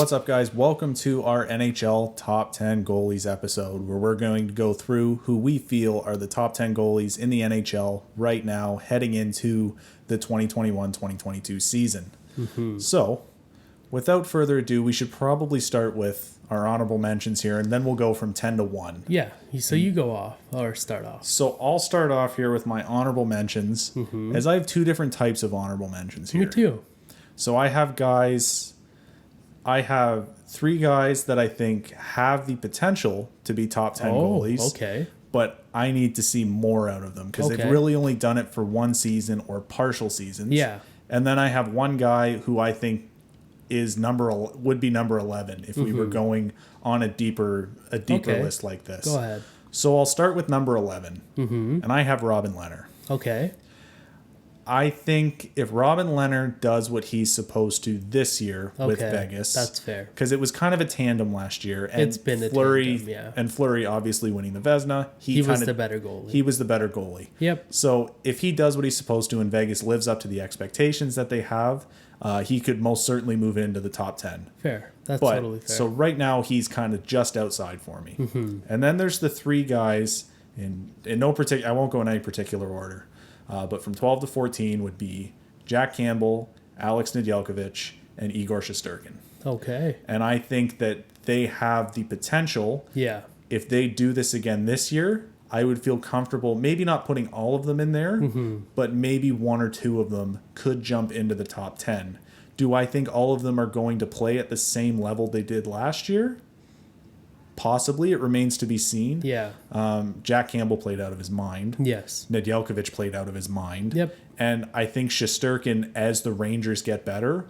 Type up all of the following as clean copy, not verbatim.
What's up, guys? Welcome to our NHL Top 10 Goalies episode, where we're going to go through who we feel are the top 10 goalies in the NHL right now, heading into the 2021-2022 season. So, without further ado, we should probably start with our honorable mentions here, and then we'll go from 10 to 1. Yeah, so you go off, or start off. So I'll start off here with my honorable mentions, as I have two different types of honorable mentions here. Me too. So I have three guys that I think have the potential to be top 10 goalies. Okay. But I need to see more out of them because they've really only done it for one season or partial seasons. Yeah. And then I have one guy who I think would be number 11 if we were going on a deeper list like this. Go ahead. So I'll start with number 11, and I have Robin Leonard. Okay. I think if Robin Leonard does what he's supposed to this year with Vegas, that's fair. Because it was kind of a tandem last year, and it's been a tandem, yeah. And Fleury obviously winning the Vezina, he was the better goalie. He was the better goalie. Yep. So if he does what he's supposed to in Vegas, lives up to the expectations that they have, he could most certainly move into the top 10. Fair. That's totally fair. So right now he's kind of just outside for me. And then there's the three guys in no particular. I won't go in any particular order. But from 12 to 14 would be Jack Campbell, Alex Nadjelkovich, and Igor Sturgeon. Okay. And I think that they have the potential. Yeah. If they do this again this year, I would feel comfortable maybe not putting all of them in there, but maybe one or two of them could jump into the top 10. Do I think all of them are going to play at the same level they did last year? Possibly. It remains to be seen. Yeah. Jack Campbell played out of his mind. Yes. Nadjelkovich played out of his mind. Yep. And I think Shesterkin, as the Rangers get better,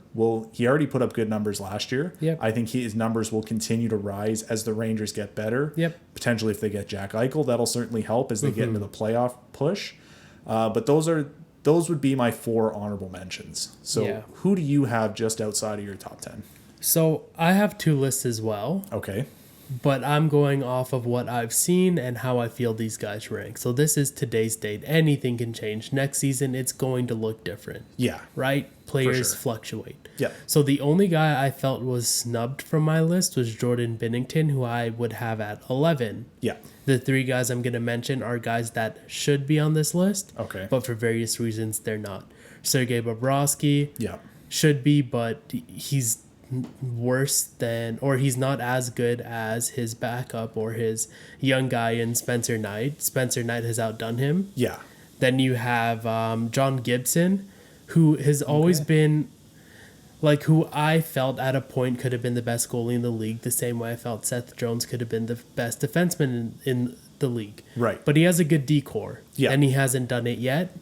he already put up good numbers last year. Yep. I think his numbers will continue to rise as the Rangers get better. Yep. Potentially if they get Jack Eichel, that'll certainly help as they get into the playoff push. But those would be my four honorable mentions. So who do you have just outside of your top 10? So I have two lists as well. Okay. But I'm going off of what I've seen and how I feel these guys rank. So this is today's date. Anything can change. Next season, it's going to look different. Yeah. Right? Players fluctuate. Yeah. So the only guy I felt was snubbed from my list was Jordan Binnington, who I would have at 11. Yeah. The three guys I'm going to mention are guys that should be on this list. Okay. But for various reasons, they're not. Sergei Bobrovsky. Yeah. Should be, but he's worse than, or he's not as good as his backup or his young guy in Spencer Knight. Spencer Knight has outdone him. Yeah. Then you have John Gibson, who has always been, like, who I felt at a point could have been the best goalie in the league, the same way I felt Seth Jones could have been the best defenseman in the league. Right. But he has a good D-core, and he hasn't done it yet.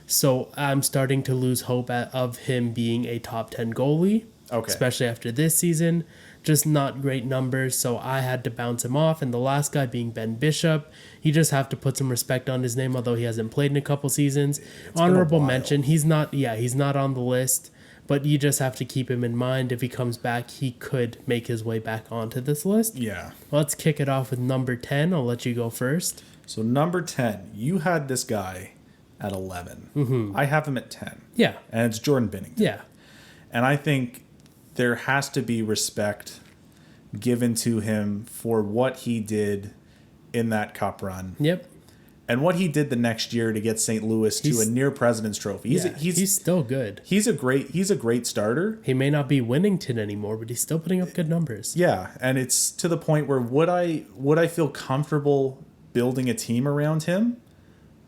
So I'm starting to lose hope of him being a top 10 goalie. Okay. Especially after this season. Just not great numbers, so I had to bounce him off. And the last guy being Ben Bishop, you just have to put some respect on his name, although he hasn't played in a couple seasons. Honorable mention, he's not on the list, but you just have to keep him in mind. If he comes back, he could make his way back onto this list. Yeah. Let's kick it off with number 10. I'll let you go first. So number 10, you had this guy at 11. I have him at 10. Yeah. And it's Jordan Binnington. Yeah. And I think there has to be respect given to him for what he did in that cup run. Yep. And what he did the next year to get St. Louis to a near President's Trophy. He's still good. He's a great starter. He may not be Binnington anymore, but he's still putting up good numbers. Yeah, and it's to the point where would I feel comfortable building a team around him?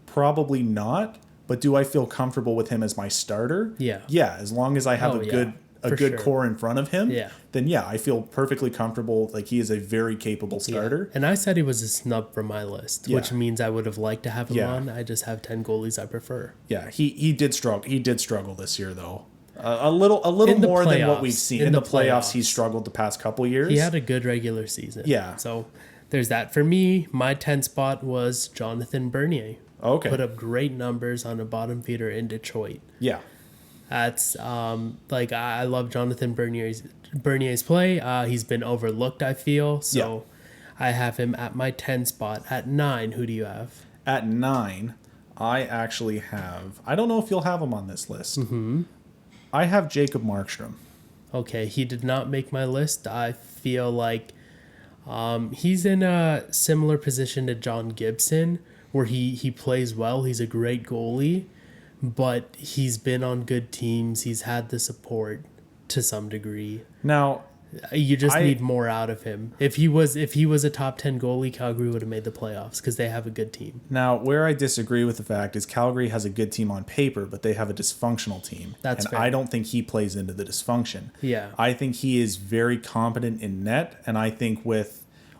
Probably not. But do I feel comfortable with him as my starter? Yeah. Yeah, as long as I have a good core in front of him, then I feel perfectly comfortable. Like, he is a very capable starter. And I said he was a snub from my list, which means I would have liked to have him on. I just have 10 goalies I prefer. Yeah, he did struggle. He did struggle this year, though. A little more than what we've seen. In the playoffs, he struggled the past couple years. He had a good regular season. Yeah. So there's that. For me, my 10 spot was Jonathan Bernier. Okay. Put up great numbers on a bottom feeder in Detroit. Yeah. That's I love Jonathan Bernier's play. He's been overlooked, I feel. So I have him at my 10 spot. At 9, who do you have? At 9, I actually have, I don't know if you'll have him on this list. I have Jacob Markstrom. Okay, he did not make my list. I feel like he's in a similar position to John Gibson, where he plays well. He's a great goalie, but he's been on good teams. He's had the support to some degree. Now, you just need more out of him. If he was a top 10 goalie, Calgary would have made the playoffs because they have a good team. Now, where I disagree with the fact is Calgary has a good team on paper, but they have a dysfunctional team. That's fair. I don't think he plays into the dysfunction. Yeah. I think he is very competent in net, and I think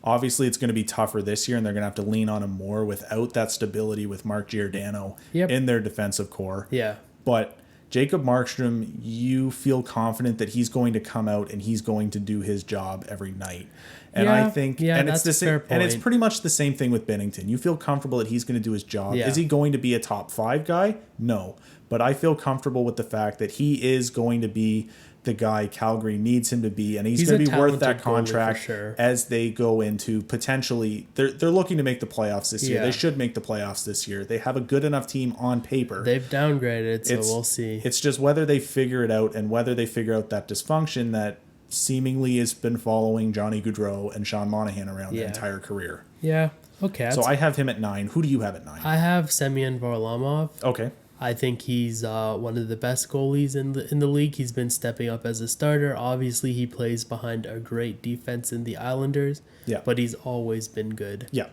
obviously it's going to be tougher this year, and they're going to have to lean on him more without that stability with Mark Giordano in their defensive core. Yeah. But Jacob Markstrom, you feel confident that he's going to come out and he's going to do his job every night. And I think, and it's the same, and it's pretty much the same thing with Binnington. You feel comfortable that he's going to do his job. Yeah. Is he going to be a top 5 guy? No. But I feel comfortable with the fact that he is going to be the guy Calgary needs him to be, and he's going to be worth that contract as they go into potentially. They're looking to make the playoffs this year. They should make the playoffs this year. They have a good enough team on paper. They've downgraded, so we'll see. It's just whether they figure it out and whether they figure out that dysfunction that seemingly has been following Johnny Gaudreau and Sean Monahan around their entire career. Yeah. Okay. So I have him at 9. Who do you have at 9? I have Semyon Varalamov. Okay. I think he's one of the best goalies in the league. He's been stepping up as a starter. Obviously, he plays behind a great defense in the Islanders. Yeah. But he's always been good. Yeah.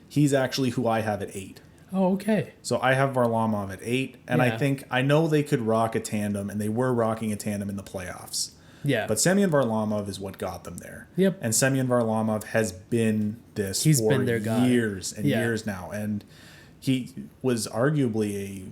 He's actually who I have at 8. Oh, okay. So I have Varlamov at 8, and I know they could rock a tandem, and they were rocking a tandem in the playoffs. Yeah. But Semyon Varlamov is what got them there. Yep. And Semyon Varlamov has been this for their guy. Years and years now, and he was arguably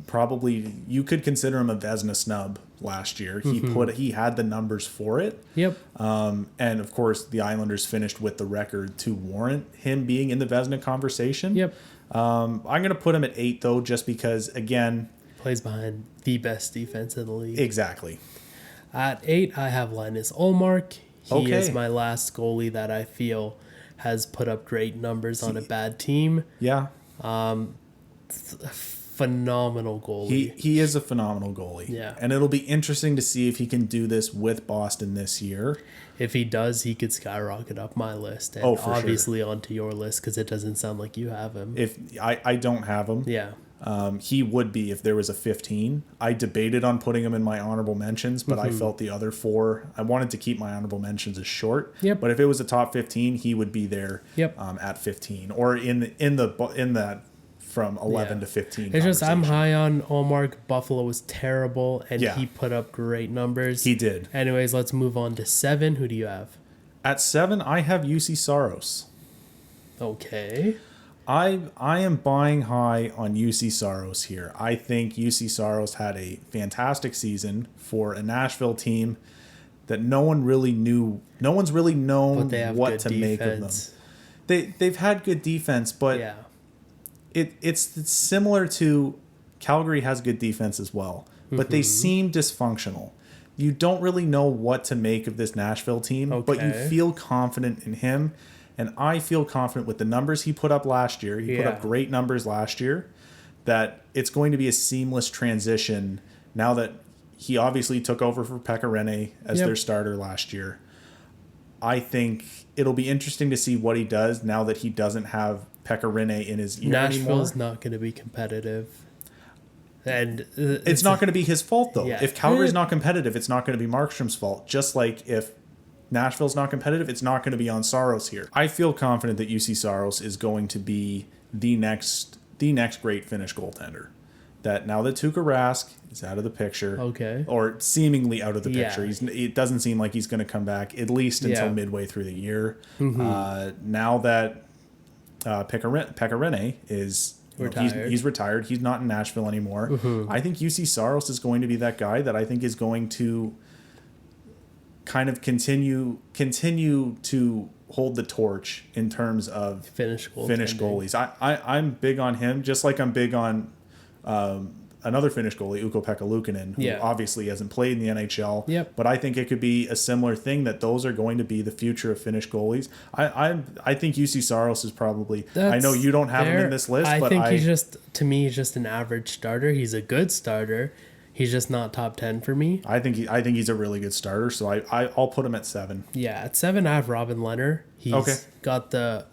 probably you could consider him a Vezina snub last year. He had the numbers for it. Yep. And of course the Islanders finished with the record to warrant him being in the Vezina conversation. Yep. I'm going to put him at 8 though, just because again, plays behind the best defense in the league. Exactly. At 8, I have Linus Omar. He is my last goalie that I feel has put up great numbers on a bad team. Yeah. Phenomenal goalie. He is a phenomenal goalie. Yeah. And it'll be interesting to see if he can do this with Boston this year. If he does, he could skyrocket up my list. And obviously onto your list because it doesn't sound like you have him. If I don't have him. Yeah. He would be if there was a 15. I debated on putting him in my honorable mentions, but I felt the other 4. I wanted to keep my honorable mentions as short. Yep. But if it was a top 15, he would be there. Yep. At 15 or in that from 11 to 15. It's just I'm high on Omar. Buffalo was terrible, and he put up great numbers. He did. Anyways, let's move on to 7. Who do you have? At 7, I have UC Saros. Okay. I am buying high on UC Saros here. I think UC Saros had a fantastic season for a Nashville team that no one really knew. No one's really known what to make of them. They've had good defense, but it's similar to Calgary has good defense as well, but they seem dysfunctional. You don't really know what to make of this Nashville team, but you feel confident in him. And I feel confident with the numbers he put up last year. He put up great numbers last year. That it's going to be a seamless transition now that he obviously took over for Pekka Rinne as their starter last year. I think it'll be interesting to see what he does now that he doesn't have Pekka Rinne in his ear anymore. Nashville's not going to be competitive. And it's not going to be his fault, though. If Calgary's not competitive, it's not going to be Markstrom's fault. Just like if Nashville's not competitive, it's not going to be on Saros here. I feel confident that UC Saros is going to be the next great Finnish goaltender. That now that Tuka Rask is out of the picture, or seemingly out of the picture, it doesn't seem like he's going to come back at least until midway through the year. Now that Pekka Rinne is retired. He's retired. He's not in Nashville anymore. I think UC Saros is going to be that guy that I think is going to kind of continue to hold the torch in terms of Finnish goalies. I'm big on him, just like I'm big on another Finnish goalie, Ukko-Pekka Luukkonen, who obviously hasn't played in the NHL. But I think it could be a similar thing, that those are going to be the future of Finnish goalies. I think UC Saros is probably. I know you don't have him in this list, I think he's just an average starter. He's a good starter. He's just not top 10 for me. I think he's a really good starter, so I'll put him at 7. Yeah, at 7 I have Robin Leonard. He's got the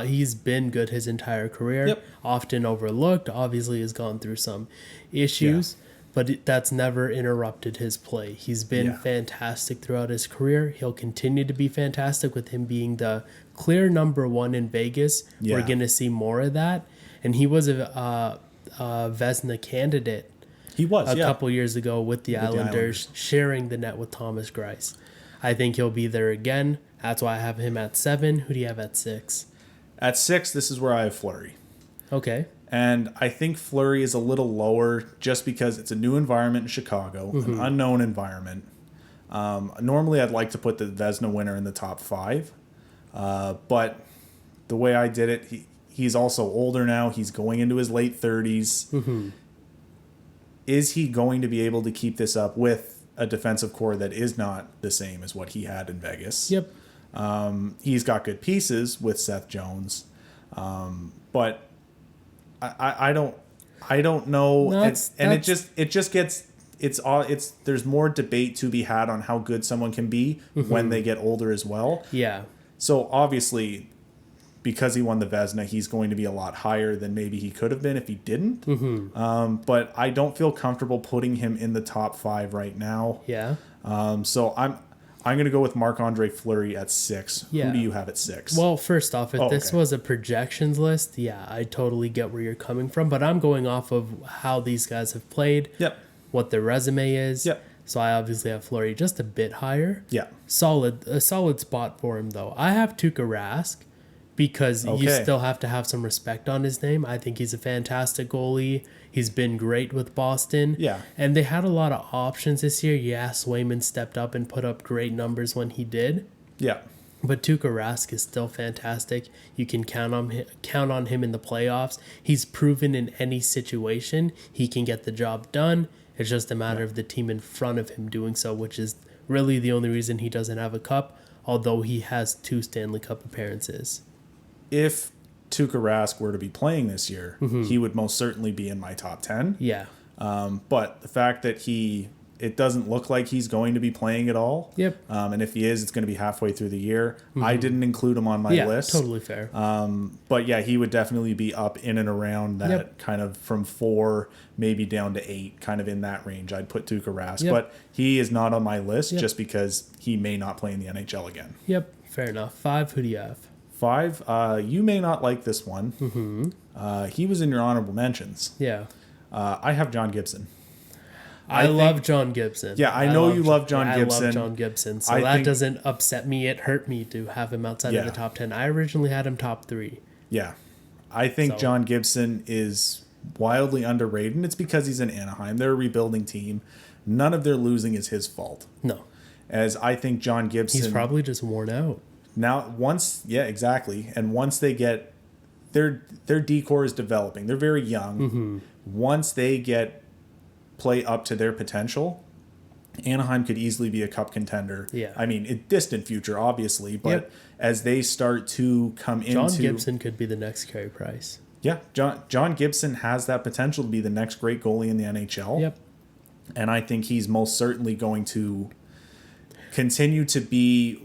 he's been good his entire career. Yep. Often overlooked. Obviously has gone through some issues, but that's never interrupted his play. He's been fantastic throughout his career. He'll continue to be fantastic with him being the clear number 1 in Vegas. We're going to see more of that. And he was a Vezina candidate. He was a couple years ago with the Islanders, sharing the net with Thomas Greiss. I think he'll be there again. That's why I have him at 7. Who do you have at 6? At 6, this is where I have Fleury. Okay. And I think Fleury is a little lower just because it's a new environment in Chicago, an unknown environment. Normally, I'd like to put the Vezina winner in the top 5. But the way I did it, he's also older now. He's going into his late 30s. Mm-hmm. Is he going to be able to keep this up with a defensive core that is not the same as what he had in Vegas? Yep. He's got good pieces with Seth Jones, but I don't know. It just gets there's more debate to be had on how good someone can be when they get older as well. Yeah. So obviously, because he won the Vezina, he's going to be a lot higher than maybe he could have been if he didn't. Mm-hmm. But I don't feel comfortable putting him in the top 5 right now. Yeah. So I'm going to go with Marc-Andre Fleury at 6. Yeah. Who do you have at 6? Well, first off, if this was a projections list, I totally get where you're coming from. But I'm going off of how these guys have played. Yep. What their resume is. Yep. So I obviously have Fleury just a bit higher. Yeah. A solid spot for him, though. I have Tuka Rask because you still have to have some respect on his name. I think he's a fantastic goalie. He's been great with Boston. Yeah. And they had a lot of options this year. Yeah, Swayman stepped up and put up great numbers when he did. Yeah. But Tuka Rask is still fantastic. You can count on him in the playoffs. He's proven in any situation he can get the job done. It's just a matter of the team in front of him doing so, which is really the only reason he doesn't have a cup, although he has 2 Stanley Cup appearances. If Tuka Rask were to be playing this year, he would most certainly be in my top 10. Yeah. But the fact that it doesn't look like he's going to be playing at all. Yep. And if he is, it's going to be halfway through the year. I didn't include him on my list. Yeah, totally fair. But yeah, he would definitely be up in and around that kind of from 4, maybe down to 8, kind of in that range. I'd put Tuka Rask, but he is not on my list just because he may not play in the NHL again. Yep, fair enough. 5, who do you have? 5, you may not like this one. He was in your honorable mentions. Yeah. I have John Gibson. I love John Gibson. Yeah, I know you love John Gibson. I love John Gibson, so that doesn't upset me. It hurt me to have him outside of the top 10. I originally had him top 3. Yeah. I think John Gibson is wildly underrated, and it's because he's in Anaheim. They're a rebuilding team. None of their losing is his fault. No. As I think John Gibson... He's probably just worn out. Now, exactly. And once they get... Their decor is developing. They're very young. Once they get... play up to their potential, Anaheim could easily be a cup contender. Yeah. I mean, in distant future, obviously, but as they start to come into... John Gibson could be the next Carrie Price. Yeah, John Gibson has that potential to be the next great goalie in the NHL. Yep. And I think he's most certainly going to continue to be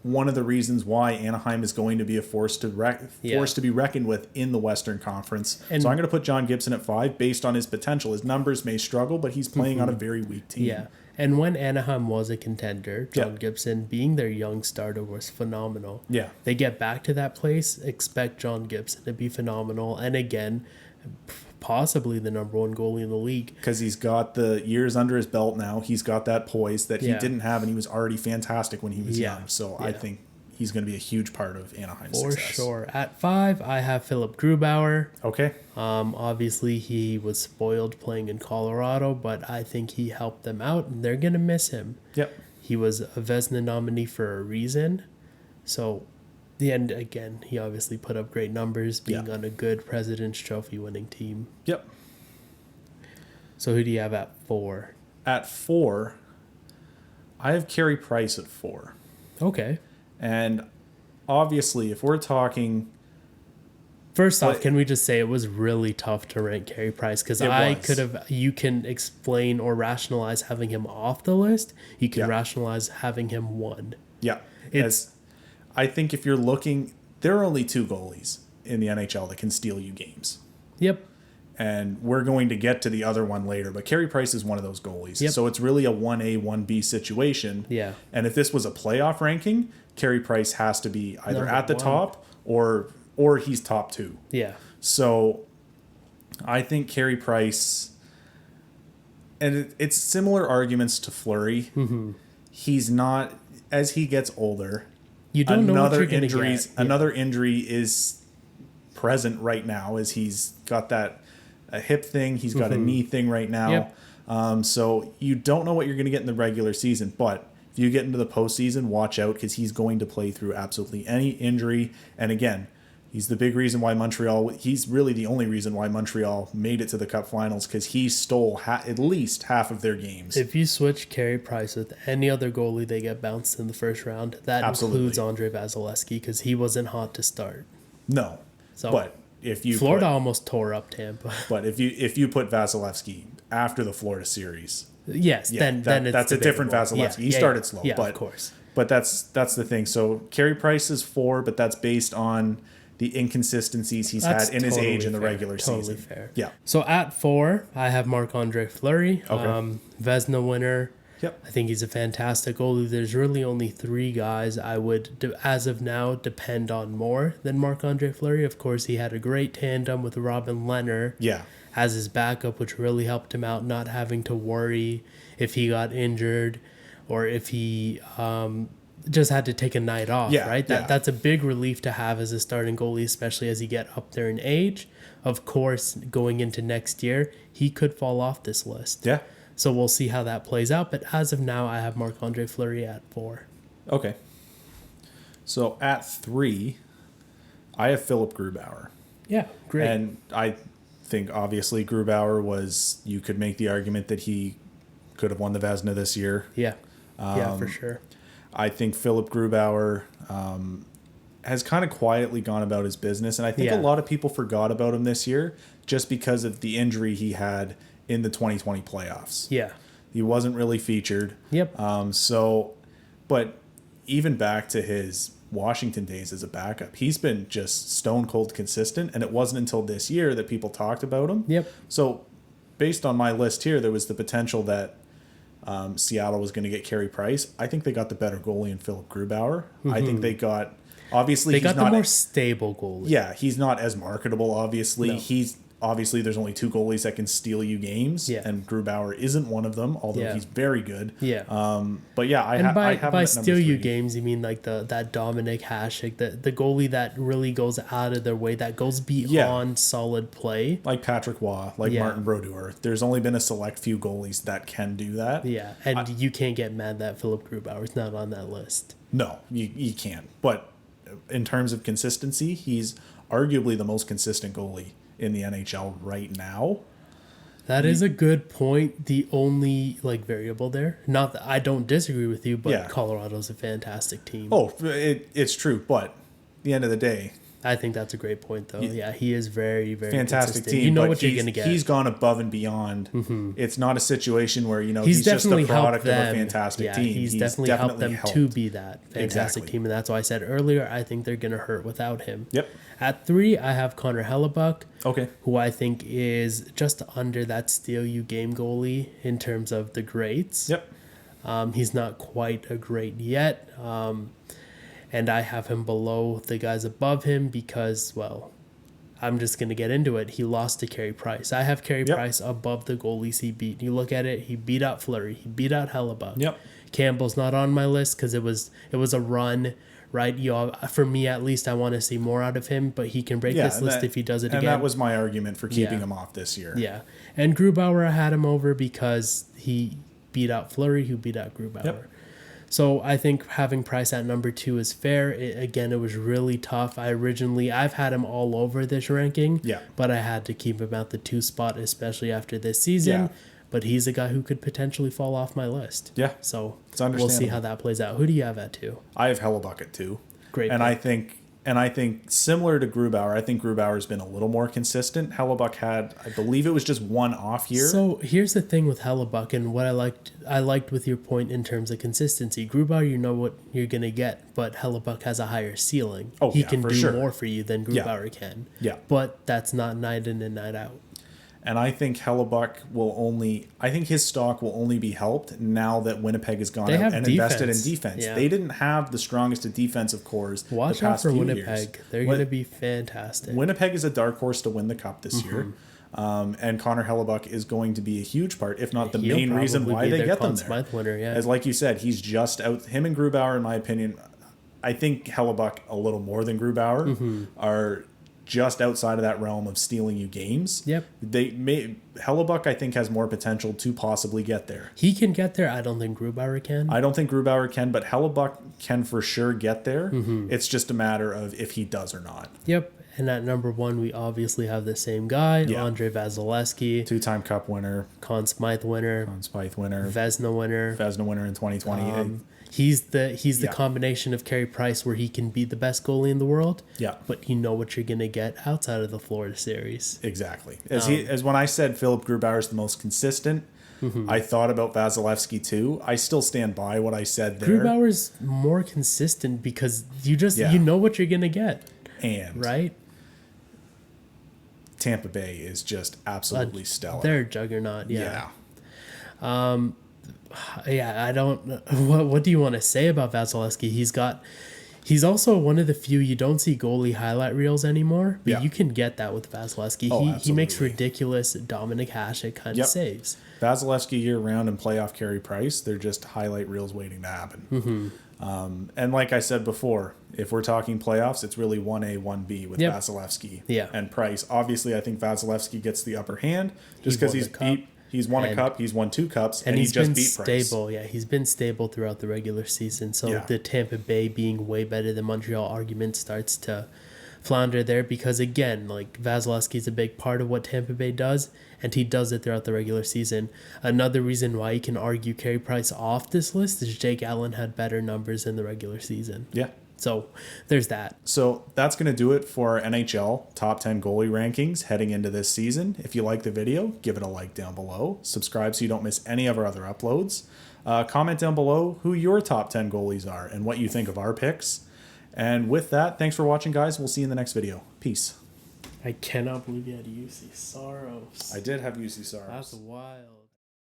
one of the reasons why Anaheim is going to be a force to be reckoned with in the Western Conference. And so I'm going to put John Gibson at 5 based on his potential. His numbers may struggle, but he's playing on a very weak team. Yeah. And when Anaheim was a contender, John Gibson, being their young starter, was phenomenal. Yeah. They get back to that place, expect John Gibson to be phenomenal. And again, possibly the number 1 goalie in the league. Because he's got the years under his belt now. He's got that poise that he didn't have, and he was already fantastic when he was young. So I think he's going to be a huge part of Anaheim's success. For sure. At 5, I have Philip Grubauer. Okay. Obviously, he was spoiled playing in Colorado, but I think he helped them out, and they're going to miss him. Yep. He was a Vezina nominee for a reason. So, and again, he obviously put up great numbers being on a good President's Trophy winning team. Yep. So who do you have at 4? At 4, I have Carrie Price at 4. Okay. And obviously, if we're talking First off, can we just say it was really tough to rank Carey Price? Because you can explain or rationalize having him off the list. You can rationalize having him 1. Yeah. I think if you're looking, there are only 2 goalies in the NHL that can steal you games. Yep. And we're going to get to the other one later, but Carey Price is one of those goalies. Yep. So it's really a 1A, 1B situation. Yeah. And if this was a playoff ranking, Carey Price has to be either at the top or he's top 2. Yeah. So I think Carey Price, and it's similar arguments to Fleury. Mm-hmm. He's not, as he gets older, you don't know what you're going to get. Another injury is present right now, as he's got a hip thing, he's got a knee thing right now. Yep. So you don't know what you're going to get in the regular season, but if you get into the postseason, watch out, because he's going to play through absolutely any injury. And again, he's the big reason why he's really the only reason why Montreal made it to the Cup Finals, because he stole at least half of their games. If you switch Carey Price with any other goalie, they get bounced in the first round. That includes Andre Vasilevskiy, because he wasn't hot to start. No. So, but if you Florida almost tore up Tampa. But if you put Vasilevskiy after the Florida series, then that's a different Vasilevskiy. He started slow, but of course. But that's the thing. So Carey Price is 4, but that's based on the inconsistencies he's had in his age in the regular season. Totally fair. Yeah. So at 4, I have Marc-Andre Fleury, Vezina winner. Yep. I think he's a fantastic goalie. There's really only 3 guys I would, as of now, depend on more than Marc-Andre Fleury. Of course, he had a great tandem with Robin Leonard as his backup, which really helped him out, not having to worry if he got injured or if he just had to take a night off, right? That's a big relief to have as a starting goalie, especially as you get up there in age. Of course, going into next year, he could fall off this list. Yeah. So we'll see how that plays out. But as of now, I have Marc-Andre Fleury at 4. Okay. So at 3, I have Philip Grubauer. Yeah, great. And I think obviously Grubauer you could make the argument that he could have won the Vezina this year. Yeah. For sure. I think Philip Grubauer has kind of quietly gone about his business. And I think a lot of people forgot about him this year just because of the injury he had in the 2020 playoffs. Yeah. He wasn't really featured. Yep. But even back to his Washington days as a backup, he's been just stone cold consistent, and it wasn't until this year that people talked about him. Yep. So based on my list here, there was the potential that Seattle was going to get Carey Price. I think they got the better goalie in Philip Grubauer. Mm-hmm. I think they got, obviously, they got the more stable goalie. Yeah, he's not as marketable, obviously. No. Obviously, there's only 2 goalies that can steal you games, and Grubauer isn't one of them, although he's very good. Yeah. But yeah, I have by steal you games, you mean like that Dominic Hasek, the goalie that really goes out of their way, that goes beyond solid play, like Patrick Waugh, like Martin Brodeur. There's only been a select few goalies that can do that. Yeah, and you can't get mad that Philip Grubauer's not on that list. No, you can't. But in terms of consistency, he's arguably the most consistent goalie in the NHL right now. That is a good point. The only variable there, not that I don't disagree with you, but Colorado's a fantastic team. Oh, it's true, but at the end of the day, I think that's a great point, though. Yeah, he is very, very fantastic consistent. team. You know what you're going to get. He's gone above and beyond. Mm-hmm. It's not a situation where he's just a product of a fantastic team. He's definitely helped them to be that fantastic team, and that's why I said earlier I think they're going to hurt without him. Yep. At 3, I have Conor Hellebuyck. Okay. Who I think is just under that steal you game goalie in terms of the greats. Yep. He's not quite a great yet. And I have him below the guys above him because, well, I'm just going to get into it. He lost to Carey Price. I have Carey Price above the goalies he beat. You look at it, he beat out Fleury. He beat out Hellebuyck. Yep. Campbell's not on my list because it was a run, right? For me, at least, I want to see more out of him, but he can break this list if he does it again. And that was my argument for keeping him off this year. Yeah. And Grubauer, I had him over because he beat out Fleury, who beat out Grubauer. Yep. So I think having Price at number 2 is fair. It was really tough. I've had him all over this ranking, but I had to keep him at the 2 spot, especially after this season. Yeah. But he's a guy who could potentially fall off my list. Yeah. So we'll see how that plays out. Who do you have at 2? I have Hellebuyck at 2. Great. And I think And I think similar to Grubauer, I think Grubauer's been a little more consistent. Hellebuyck had, I believe it was just one off year. So here's the thing with Hellebuyck, and what I liked with your point in terms of consistency. Grubauer, you know what you're gonna get, but Hellebuyck has a higher ceiling. Oh, he can do sure. more for you than Grubauer can. Yeah. But that's not night in and night out. And I think I think his stock will only be helped now that Winnipeg has gone out and invested in defense. Yeah. They didn't have the strongest of defensive cores. Watch the out past for few Winnipeg. Years. They're going to be fantastic. Winnipeg is a dark horse to win the cup this year. And Conor Hellebuyck is going to be a huge part, if not the main reason why they get them there. Smythe winner, yeah. As like you said, he's just out. Him and Grubauer, in my opinion, I think Hellebuyck a little more than Grubauer are just outside of that realm of stealing you games. Yep. Hellebuyck, I think, has more potential to possibly get there. He can get there. I don't think Grubauer can. I don't think Grubauer can, but Hellebuyck can for sure get there. It's just a matter of if he does or not. Yep. And at number 1, we obviously have the same guy, Andre Vasilevskiy. 2-time Cup winner. Conn Smythe winner. Vezina winner. Vezina winner in 2020. He's the combination of Carrie Price where he can be the best goalie in the world. Yeah. But you know what you're going to get outside of the Florida series. Exactly. As when I said Philip Grubauer is the most consistent, I thought about Vasilevskiy too. I still stand by what I said there. Grubauer's more consistent because you know what you're going to get. And right? Tampa Bay is just absolutely stellar. They're a juggernaut, yeah. I don't. What do you want to say about Vasilevskiy? He's also one of the few you don't see goalie highlight reels anymore, but you can get that with Vasilevskiy. He makes ridiculous Dominic Hasek kind of saves. Vasilevskiy year round and playoff Carey Price, they're just highlight reels waiting to happen. And like I said before, if we're talking playoffs, it's really 1A, 1B with Vasilevskiy and Price. Obviously, I think Vasilevskiy gets the upper hand just because he's won a cup, he's won 2 cups, and he just beat Price. Stable. Yeah, he's been stable throughout the regular season. So the Tampa Bay being way better than Montreal argument starts to flounder there because, again, like Vasilevskiy's a big part of what Tampa Bay does, and he does it throughout the regular season. Another reason why you can argue Carey Price off this list is Jake Allen had better numbers in the regular season. Yeah. So there's that. So that's going to do it for our NHL top 10 goalie rankings heading into this season. If you like the video, give it a like down below. Subscribe so you don't miss any of our other uploads. Comment down below who your top 10 goalies are and what you think of our picks. And with that, thanks for watching, guys. We'll see you in the next video. Peace. I cannot believe you had UC Soros. I did have UC Soros. That's wild.